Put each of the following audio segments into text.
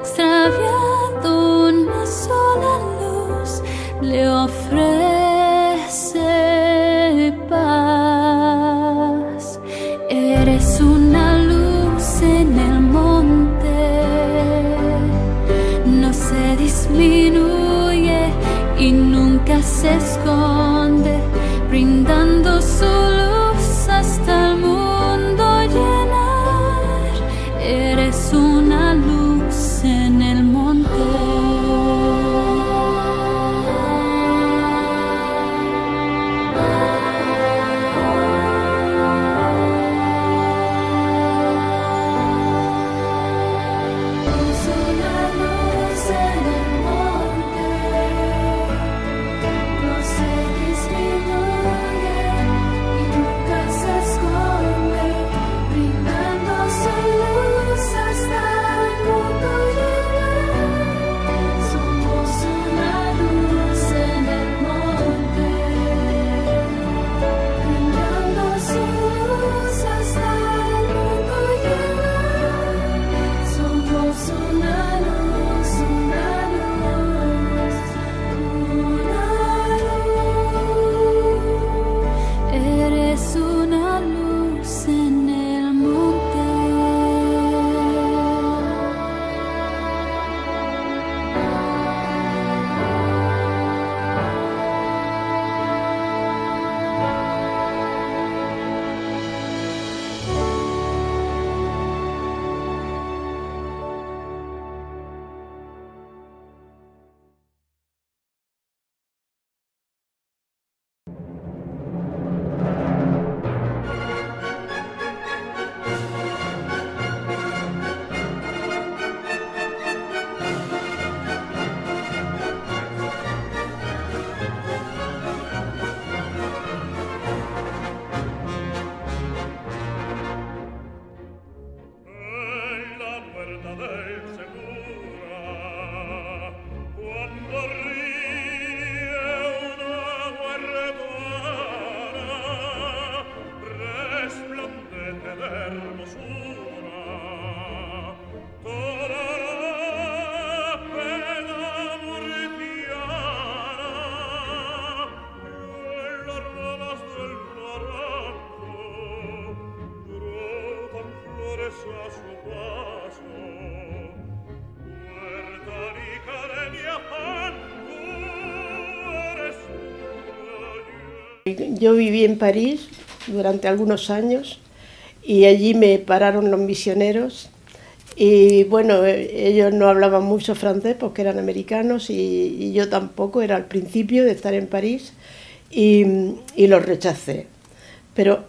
extraviado una sola luz, le ofrece paz. Eres una luz en el monte, no se disminuye y nunca se esconde, brindando su luz hasta el mundo llenar. Eres una luz en el monte. Yo viví en París durante algunos años y allí me pararon los misioneros y bueno, ellos no hablaban mucho francés porque eran americanos y yo tampoco, era al principio de estar en París y los rechacé. Pero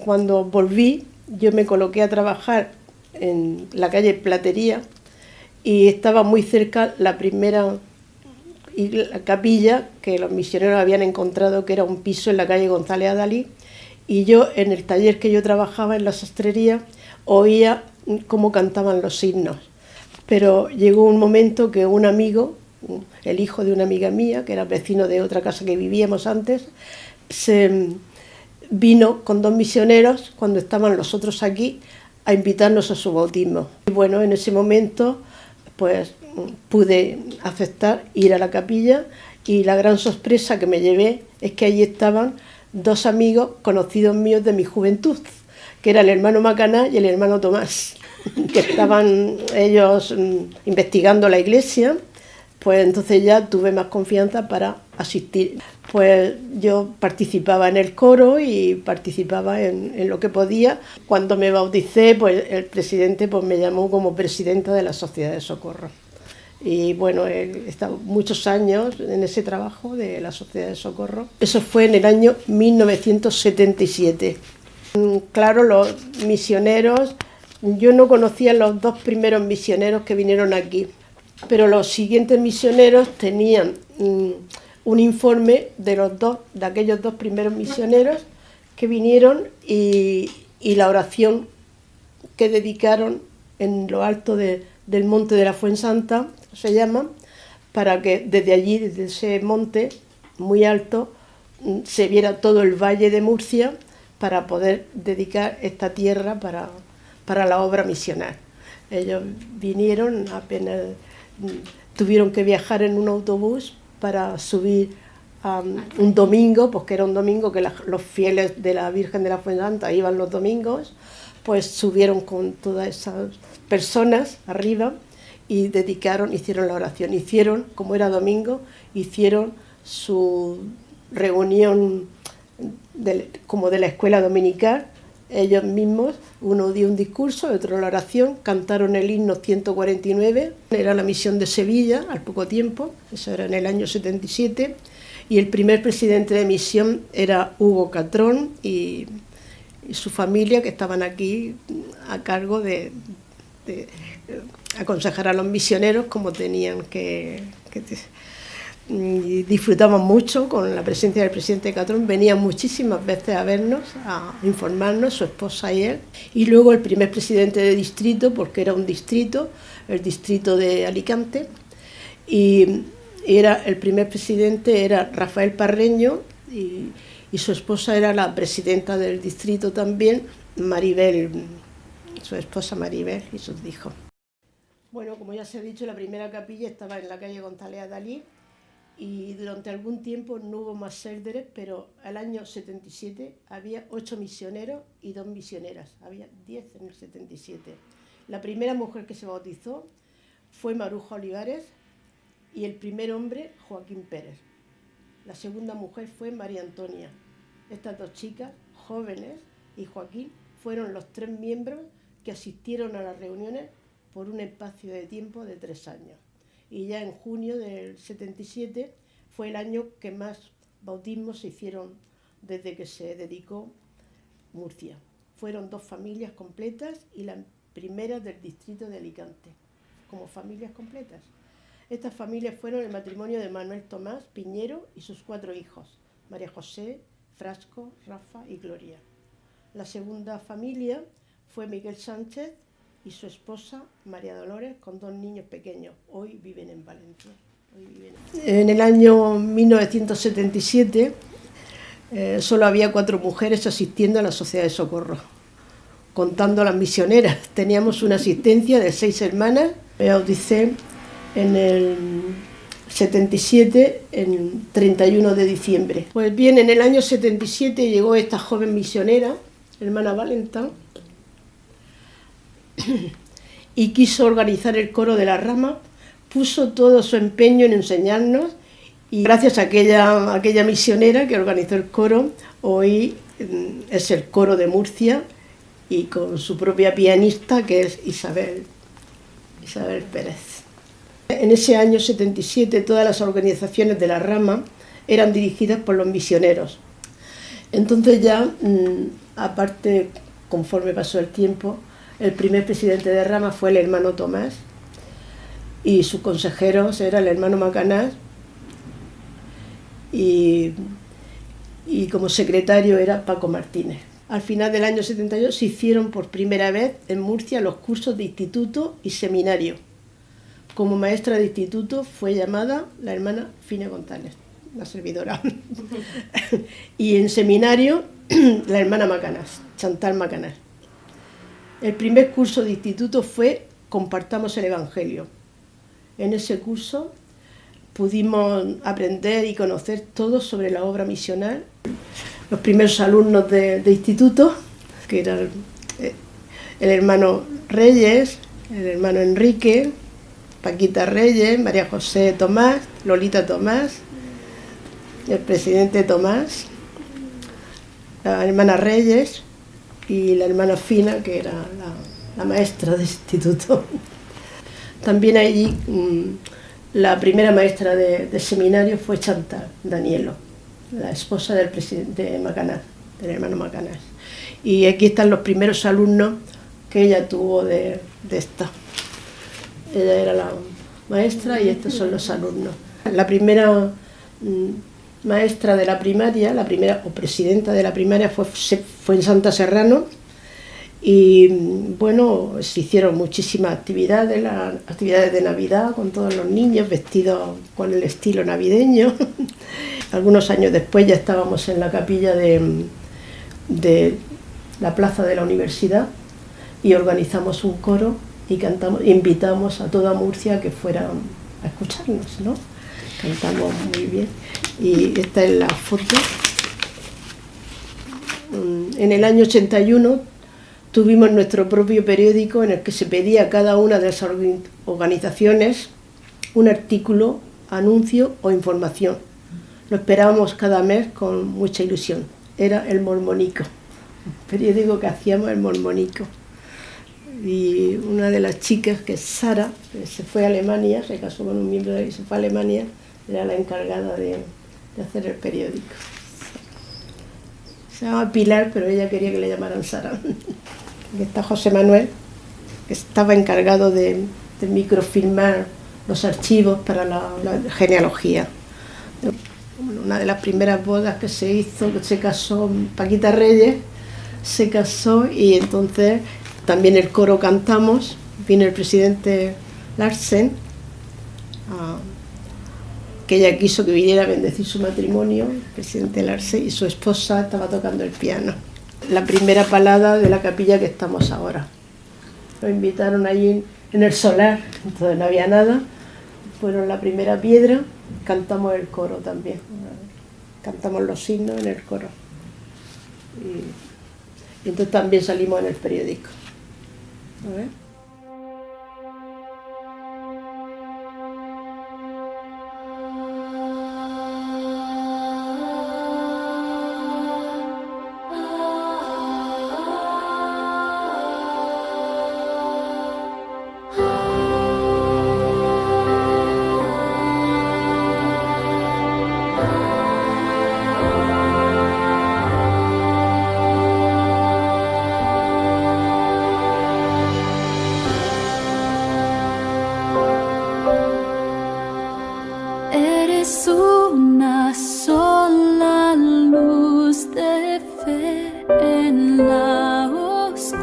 cuando volví yo me coloqué a trabajar en la calle Platería y estaba muy cerca la primera y la capilla que los misioneros habían encontrado, que era un piso en la calle González Adalí, y yo en el taller que yo trabajaba en la sastrería oía cómo cantaban los himnos. Pero llegó un momento que un amigo, el hijo de una amiga mía, que era vecino de otra casa que vivíamos antes, se vino con 2 misioneros cuando estaban los otros aquí a invitarnos a su bautismo. Y bueno, en ese momento pues pude aceptar ir a la capilla y la gran sorpresa que me llevé es que allí estaban 2 amigos conocidos míos de mi juventud, que era el hermano Macaná y el hermano Tomás, que estaban ellos investigando la iglesia. Pues entonces ya tuve más confianza para asistir. Pues yo participaba en el coro y participaba en lo que podía. Cuando me bauticé, pues el presidente pues me llamó como presidenta de la Sociedad de Socorro. Y bueno, he estado muchos años en ese trabajo de la Sociedad de Socorro. Eso fue en el año 1977. Claro, los misioneros, yo no conocía a los 2 primeros misioneros que vinieron aquí, pero los siguientes misioneros tenían un informe de aquellos 2 primeros misioneros que vinieron y la oración que dedicaron en lo alto del monte de la Fuensanta, se llama, para que desde allí, desde ese monte muy alto, se viera todo el valle de Murcia para poder dedicar esta tierra para la obra misional. Ellos vinieron, apenas tuvieron que viajar en un autobús para subir un domingo, porque era un domingo que los fieles de la Virgen de la Fuensanta iban los domingos, pues subieron con todas esas personas arriba y hicieron la oración. Como era domingo, hicieron su reunión como de la escuela dominical, ellos mismos, uno dio un discurso, otro la oración, cantaron el himno 149, era la misión de Sevilla al poco tiempo, eso era en el año 77, y el primer presidente de misión era Hugo Catrón y su familia, que estaban aquí a cargo de aconsejar a los misioneros cómo tenían y disfrutaban mucho con la presencia del presidente Catrón, venían muchísimas veces a vernos, a informarnos, su esposa y él, y luego el primer presidente de distrito, porque era un distrito, el distrito de Alicante, y el primer presidente era Rafael Parreño, y su esposa era la presidenta del distrito también, Maribel, su esposa Maribel y sus hijos. Bueno, como ya se ha dicho, la primera capilla estaba en la calle González Adalí, y durante algún tiempo no hubo más sérderes, pero al año 77 había 8 misioneros y 2 misioneras, había 10 en el 77. La primera mujer que se bautizó fue Maruja Olivares y el primer hombre Joaquín Pérez. La segunda mujer fue María Antonia. Estas 2 chicas, jóvenes, y Joaquín fueron los 3 miembros que asistieron a las reuniones por un espacio de tiempo de 3 años. Y ya en junio del 77 fue el año que más bautismos se hicieron desde que se dedicó Murcia. Fueron 2 familias completas y la primera del distrito de Alicante, como familias completas. Estas familias fueron el matrimonio de Manuel Tomás Piñero y sus 4 hijos, María José, Frasco, Rafa y Gloria. La segunda familia fue Miguel Sánchez y su esposa María Dolores, con 2 niños pequeños. Hoy viven en Valencia. En el año 1977 solo había 4 mujeres asistiendo a la Sociedad de Socorro, contando a las misioneras. Teníamos una asistencia de 6 hermanas. Me bauticé en el 77, en 31 de diciembre. Pues bien, en el año 77 llegó esta joven misionera, hermana Valentán, y quiso organizar el coro de la Rama, puso todo su empeño en enseñarnos, y gracias a aquella misionera que organizó el coro, hoy es el coro de Murcia, y con su propia pianista, que es Isabel Pérez. En ese año 77 todas las organizaciones de la Rama eran dirigidas por los misioneros. Entonces ya, aparte, conforme pasó el tiempo, el primer presidente de Rama fue el hermano Tomás y sus consejeros era el hermano Macanás y como secretario era Paco Martínez. Al final del año 78 se hicieron por primera vez en Murcia los cursos de instituto y seminario. Como maestra de instituto fue llamada la hermana Fina González, la servidora. Y en seminario la hermana Macanás, Chantal Macanás. El primer curso de instituto fue Compartamos el Evangelio. En ese curso pudimos aprender y conocer todo sobre la obra misional. Los primeros alumnos de instituto, que eran el hermano Reyes, el hermano Enrique, Paquita Reyes, María José Tomás, Lolita Tomás, el presidente Tomás, la hermana Reyes y la hermana Fina, que era la maestra de instituto. También allí la primera maestra de seminario fue Chantal Danielo, la esposa del presidente Macanás, del hermano Macanás. Y aquí están los primeros alumnos que ella tuvo de esta. Ella era la maestra y estos son los alumnos. La primera maestra de la primaria, la primera o presidenta de la primaria fue en Santa Serrano, y bueno, se hicieron muchísimas actividades, las actividades de Navidad con todos los niños vestidos con el estilo navideño. Algunos años después ya estábamos en la capilla de la plaza de la universidad y organizamos un coro y cantamos, invitamos a toda Murcia a que fueran a escucharnos, ¿no? Cantamos muy bien. Y esta es la foto. En el año 81 tuvimos nuestro propio periódico en el que se pedía a cada una de las organizaciones un artículo, anuncio o información. Lo esperábamos cada mes con mucha ilusión. Era El Mormónico, un periódico que hacíamos, El Mormónico. Y una de las chicas, que es Sara, que se fue a Alemania, se casó con un miembro de ahí, se fue a Alemania, era la encargada de hacer el periódico. Se llama Pilar, pero ella quería que le llamaran Sara. Aquí está José Manuel, que estaba encargado de microfilmar los archivos para la genealogía. Una de las primeras bodas que se hizo, que se casó Paquita Reyes, se casó y entonces también el coro cantamos. Vino el presidente Larsen, que ella quiso que viniera a bendecir su matrimonio, el presidente Larsen, y su esposa estaba tocando el piano. La primera balada de la capilla que estamos ahora. Nos invitaron allí en el solar, entonces no había nada. Fueron la primera piedra, cantamos el coro también. Cantamos los himnos en el coro. Y entonces también salimos en el periódico. A ver. Eres una sola luz de fe en la oscuridad,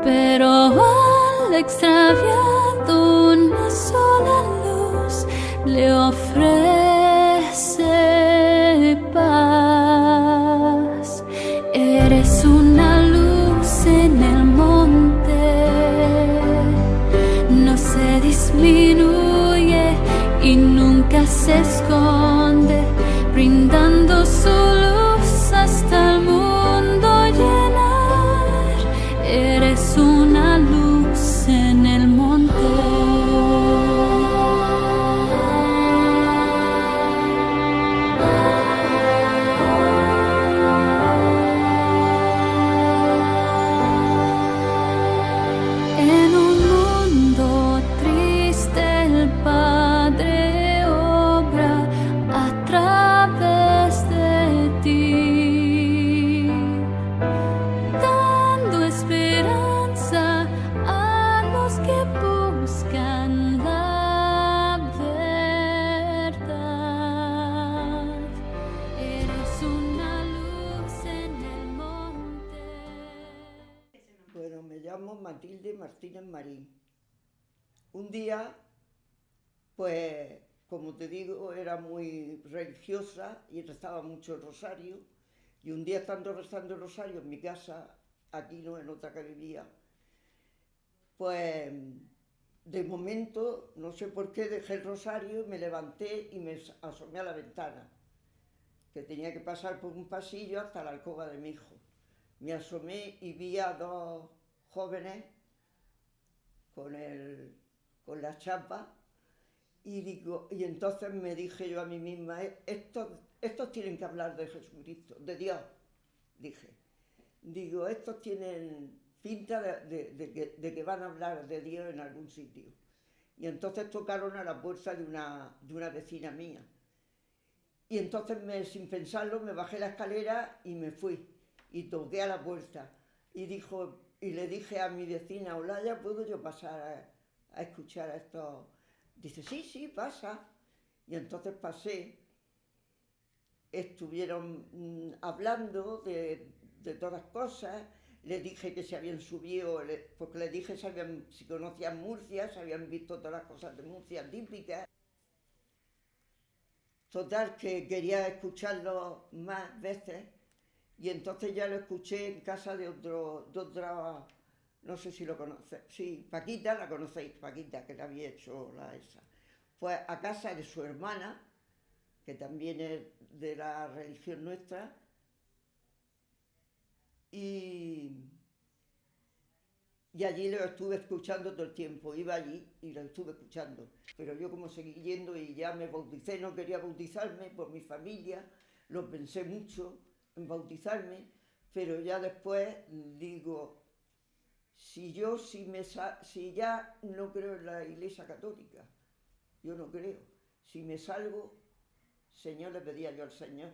pero al extraviado una sola luz le ofrece paz. Eres una luz en el monte, no se disminuye y nunca se esconde, brindando su luz hasta el mundo llenar. Eres una luz en el monte. En un mundo triste el Padre obra a través de ti, dando esperanza a los que buscan la verdad. Eres una luz en el monte. Bueno, me llamo Matilde Martínez Marín. Un día, pues, como te digo, era muy religiosa y rezaba mucho el rosario. Y un día, estando rezando el rosario en mi casa, aquí no, en otra que vivía, pues, de momento, no sé por qué, dejé el rosario, me levanté y me asomé a la ventana, que tenía que pasar por un pasillo hasta la alcoba de mi hijo. Me asomé y vi a dos jóvenes con la chapa y entonces me dije yo a mí misma, estos tienen que hablar de Jesucristo, de Dios, dije. Digo, estos tienen pinta de que van a hablar de Dios en algún sitio. Y entonces tocaron a la puerta de una vecina mía. Y entonces, sin pensarlo, me bajé la escalera y me fui. Y toqué a la puerta. Y le dije a mi vecina, Olaya, ¿puedo yo pasar a escuchar a estos? Dice, sí, pasa. Y entonces pasé. Estuvieron hablando de todas cosas. Le dije que se habían subido, porque le dije si conocían Murcia, se habían visto todas las cosas de Murcia típicas. Total, que quería escucharlo más veces. Y entonces ya lo escuché en casa de otra, no sé si lo conocéis, sí, Paquita, la conocéis, Paquita, que le había hecho la esa. Fue a casa de su hermana, que también es de la religión nuestra, y allí lo estuve escuchando todo el tiempo, iba allí y lo estuve escuchando. Pero yo como seguí yendo y ya me bauticé, no quería bautizarme por mi familia, lo pensé mucho en bautizarme, pero ya después digo, si ya no creo en la Iglesia Católica, yo no creo, si me salgo, Señor, le pedía yo al Señor,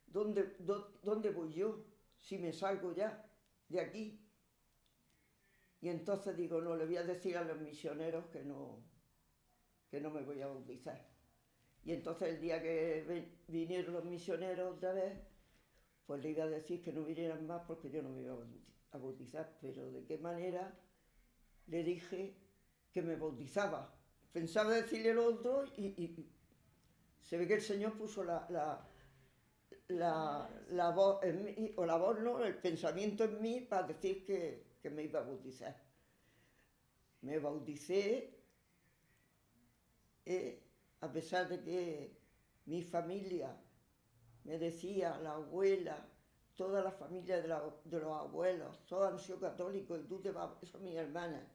¿dónde voy yo si me salgo ya de aquí? Y entonces digo, no, le voy a decir a los misioneros que no me voy a bautizar. Y entonces el día que vinieron los misioneros otra vez, pues le iba a decir que no vinieran más porque yo no me iba a bautizar. Pero ¿de qué manera? Le dije que me bautizaba. Pensaba decirle lo otro y se ve que el Señor puso la voz en mí, o la voz no, el pensamiento en mí para decir que me iba a bautizar. Me bauticé, a pesar de que mi familia me decía, la abuela, toda la familia de los abuelos, todos han sido católicos y tú te vas, eso es mi hermana,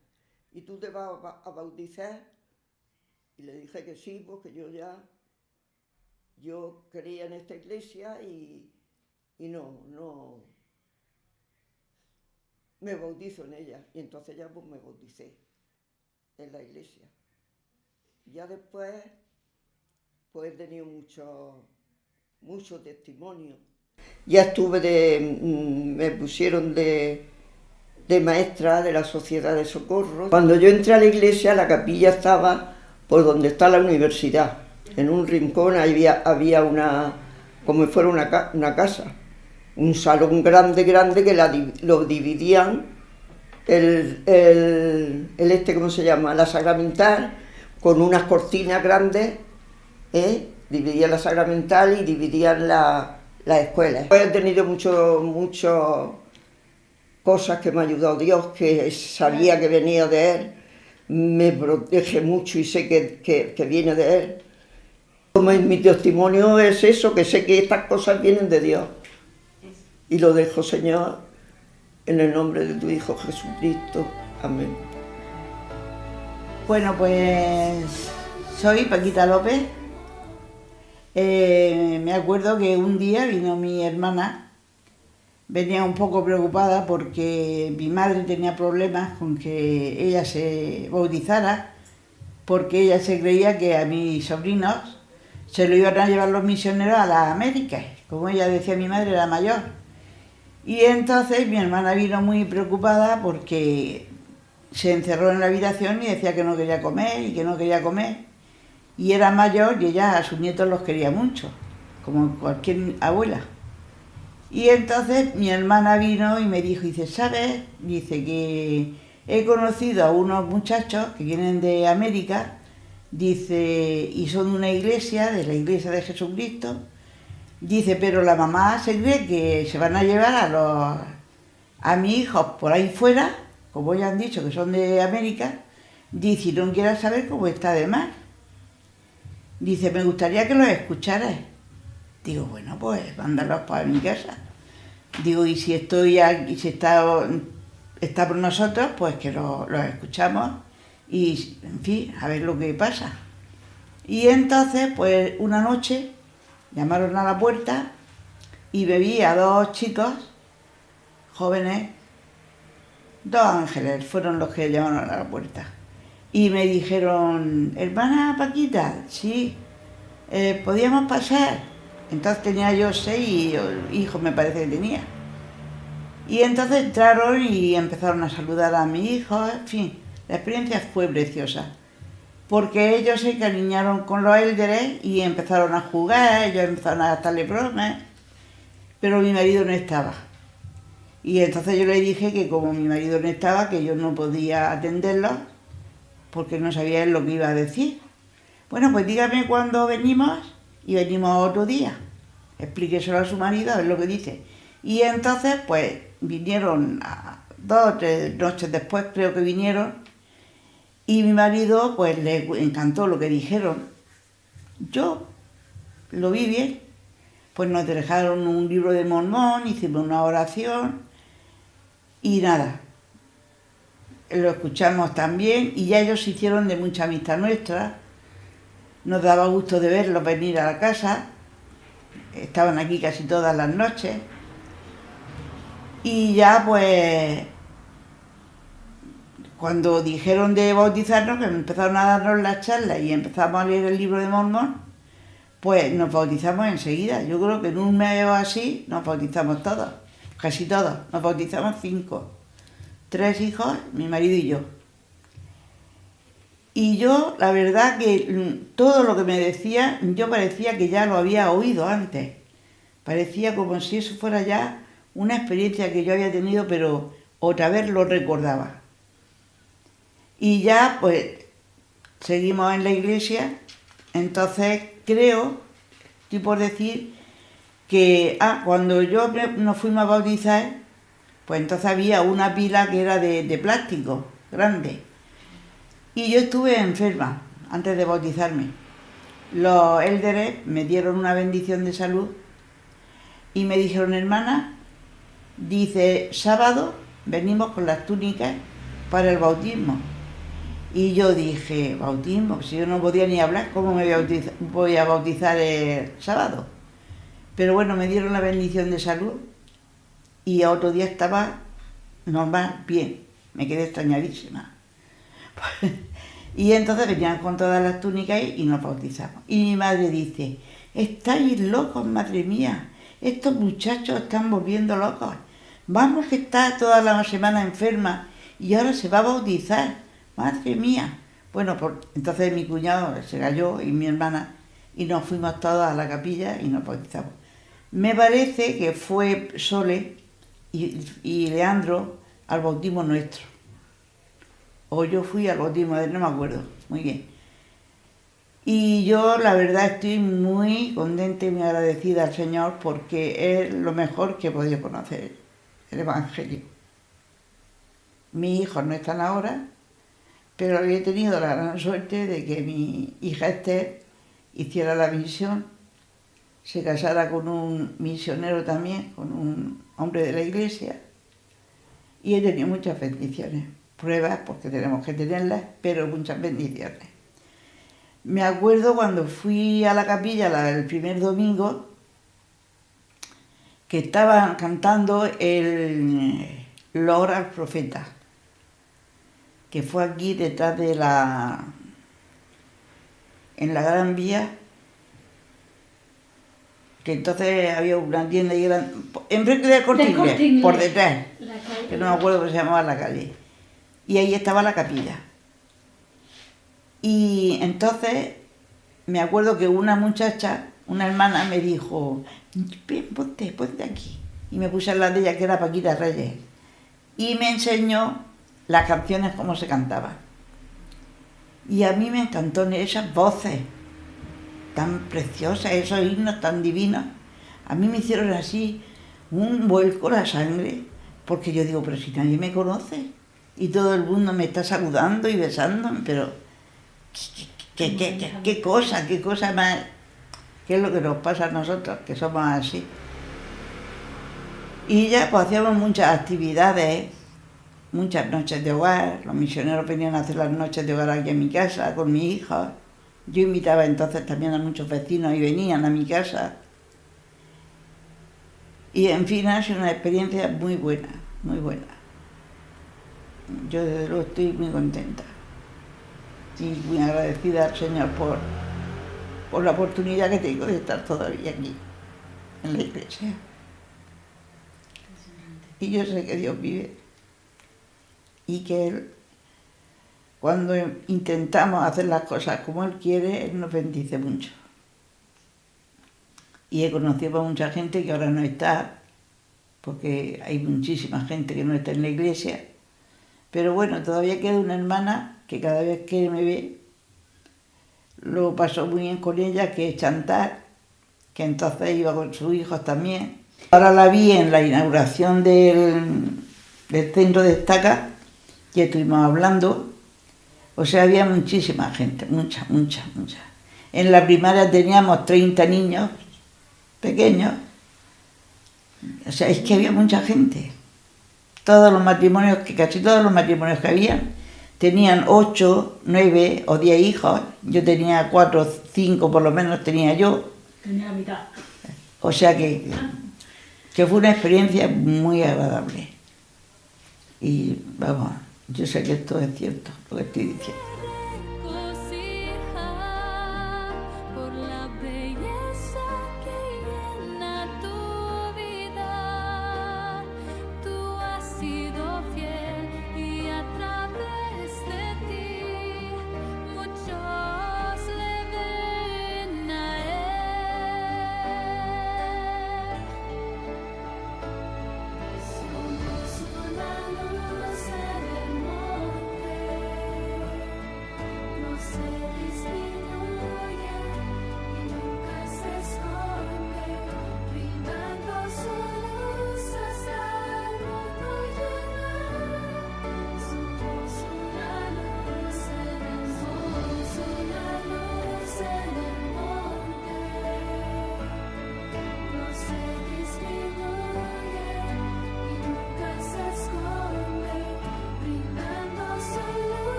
y tú te vas a bautizar. Y le dije que sí, porque yo creía en esta iglesia y no me bautizo en ella. Y entonces ya pues me bauticé en la iglesia. Ya después pues he tenido mucho testimonio. Ya me pusieron de maestra de la Sociedad de Socorro. Cuando yo entré a la iglesia, la capilla estaba por donde está la universidad. En un rincón había como si fuera una casa, un salón grande que lo dividían ¿cómo se llama? La sacramental, con unas cortinas grandes, dividían la sacramental y dividían las escuelas. He tenido muchas cosas que me ha ayudado Dios, que sabía que venía de Él, me protege mucho y sé que viene de Él. Mi testimonio es eso, que sé que estas cosas vienen de Dios. Y lo dejo, Señor, en el nombre de tu Hijo Jesucristo. Amén. Bueno, pues soy Paquita López. Me acuerdo que un día vino mi hermana, venía un poco preocupada porque mi madre tenía problemas con que ella se bautizara, porque ella se creía que a mis sobrinos se lo iban a llevar los misioneros a las Américas, como ella decía, mi madre era mayor. Y entonces mi hermana vino muy preocupada porque se encerró en la habitación y decía que no quería comer y que no quería comer. Y era mayor y ella a sus nietos los quería mucho, como cualquier abuela. Y entonces mi hermana vino y me dijo, dice, ¿sabes? Dice que he conocido a unos muchachos que vienen de América, dice, y son de una iglesia, de la Iglesia de Jesucristo, dice, pero la mamá se cree que se van a llevar a mis hijos por ahí fuera, como ya han dicho que son de América, dice, y no quiera saber cómo está de mal. Dice, me gustaría que los escucharas. Digo, bueno, pues mándalos para mi casa. Digo, y si estoy aquí, si está por nosotros, pues que los escuchamos y, en fin, a ver lo que pasa. Y entonces, pues una noche llamaron a la puerta y vi a dos chicos jóvenes, dos ángeles fueron los que llamaron a la puerta. Y me dijeron, hermana Paquita, sí, ¿podíamos pasar? Entonces tenía yo 6 hijos, me parece que tenía. Y entonces entraron y empezaron a saludar a mi hijo, en fin, la experiencia fue preciosa. Porque ellos se encariñaron con los élderes y empezaron a jugar, ellos empezaron a gastarle bromas, pero mi marido no estaba. Y entonces yo le dije que como mi marido no estaba, que yo no podía atenderlos, porque no sabía él lo que iba a decir. Bueno, pues dígame cuándo venimos, y venimos otro día. Explíqueselo a su marido, a ver lo que dice. Y entonces, pues, vinieron 2 o 3 noches después, creo que vinieron, y mi marido, pues, le encantó lo que dijeron. Yo lo vi bien, pues nos dejaron un libro de Mormón, hicimos una oración, y nada, lo escuchamos también, y ya ellos se hicieron de mucha amistad nuestra. Nos daba gusto de verlos venir a la casa, estaban aquí casi todas las noches. Y ya pues, cuando dijeron de bautizarnos, que empezaron a darnos las charlas y empezamos a leer el libro de Mormón, pues nos bautizamos enseguida. Yo creo que en un mes o así nos bautizamos todos, casi todos. Nos bautizamos 5, 3 hijos, mi marido y yo. Y yo, la verdad que todo lo que me decía, yo parecía que ya lo había oído antes. Parecía como si eso fuera ya una experiencia que yo había tenido, pero otra vez lo recordaba. Y ya, pues, seguimos en la iglesia. Entonces, creo, estoy por decir, que cuando nos fuimos a bautizar, pues entonces había una pila que era de plástico, grande. Y yo estuve enferma antes de bautizarme. Los élderes me dieron una bendición de salud y me dijeron, hermana, dice, sábado venimos con las túnicas para el bautismo. Y yo dije, bautismo, si yo no podía ni hablar, ¿cómo me voy a bautizar el sábado? Pero bueno, me dieron la bendición de salud y otro día estaba normal, bien, me quedé extrañadísima. Y entonces venían con todas las túnicas y nos bautizamos. Y mi madre dice, estáis locos, madre mía, estos muchachos están volviendo locos. Vamos que está toda la semana enferma y ahora se va a bautizar, madre mía. Bueno, entonces mi cuñado se cayó y mi hermana y nos fuimos todos a la capilla y nos bautizamos. Me parece que fue Sole y Leandro al bautismo nuestro. O yo fui al bautismo de él, no me acuerdo muy bien. Y yo la verdad estoy muy contenta y muy agradecida al Señor porque es lo mejor que he podido conocer, el Evangelio. Mis hijos no están ahora, pero he tenido la gran suerte de que mi hija Esther hiciera la misión, se casara con un misionero también, con un hombre de la iglesia, y he tenido muchas bendiciones. Pruebas, porque tenemos que tenerlas, pero muchas bendiciones. Me acuerdo cuando fui a la capilla el primer domingo, que estaban cantando el Loor al Profeta, que fue aquí detrás de en la Gran Vía, que entonces había una tienda y enfrente del Corte Inglés, por detrás, que no me acuerdo cómo se llamaba la calle. Y ahí estaba la capilla. Y entonces me acuerdo que una muchacha, una hermana, me dijo, ven, ponte aquí. Y me puse al lado de ella, que era Paquita Reyes. Y me enseñó las canciones, cómo se cantaban. Y a mí me encantó esas voces tan preciosas, esos himnos tan divinos. A mí me hicieron así un vuelco la sangre, porque yo digo, pero si nadie me conoce. Y todo el mundo me está saludando y besándome, pero qué cosa más, qué es lo que nos pasa a nosotros, que somos así. Y ya pues hacíamos muchas actividades, muchas noches de hogar, los misioneros venían a hacer las noches de hogar aquí en mi casa con mis hijos. Yo invitaba entonces también a muchos vecinos y venían a mi casa. Y en fin, ha sido una experiencia muy buena, muy buena. Yo desde luego estoy muy contenta y muy agradecida al Señor por la oportunidad que tengo de estar todavía aquí, en la iglesia. Y yo sé que Dios vive y que Él, cuando intentamos hacer las cosas como Él quiere, Él nos bendice mucho. Y he conocido a mucha gente que ahora no está, porque hay muchísima gente que no está en la iglesia. Pero bueno, todavía queda una hermana que cada vez que me ve lo paso muy bien con ella, que es Chantal, que entonces iba con sus hijos también. Ahora la vi en la inauguración del centro de Estaca, y estuvimos hablando. O sea, había muchísima gente, mucha. En la primaria teníamos 30 niños pequeños. O sea, es que había mucha gente. Todos los matrimonios, casi todos los matrimonios que había, tenían 8, 9 o 10 hijos. Yo tenía 4, 5 por lo menos tenía yo. Tenía la mitad. O sea que fue una experiencia muy agradable. Y vamos, yo sé que esto es cierto, lo que estoy diciendo.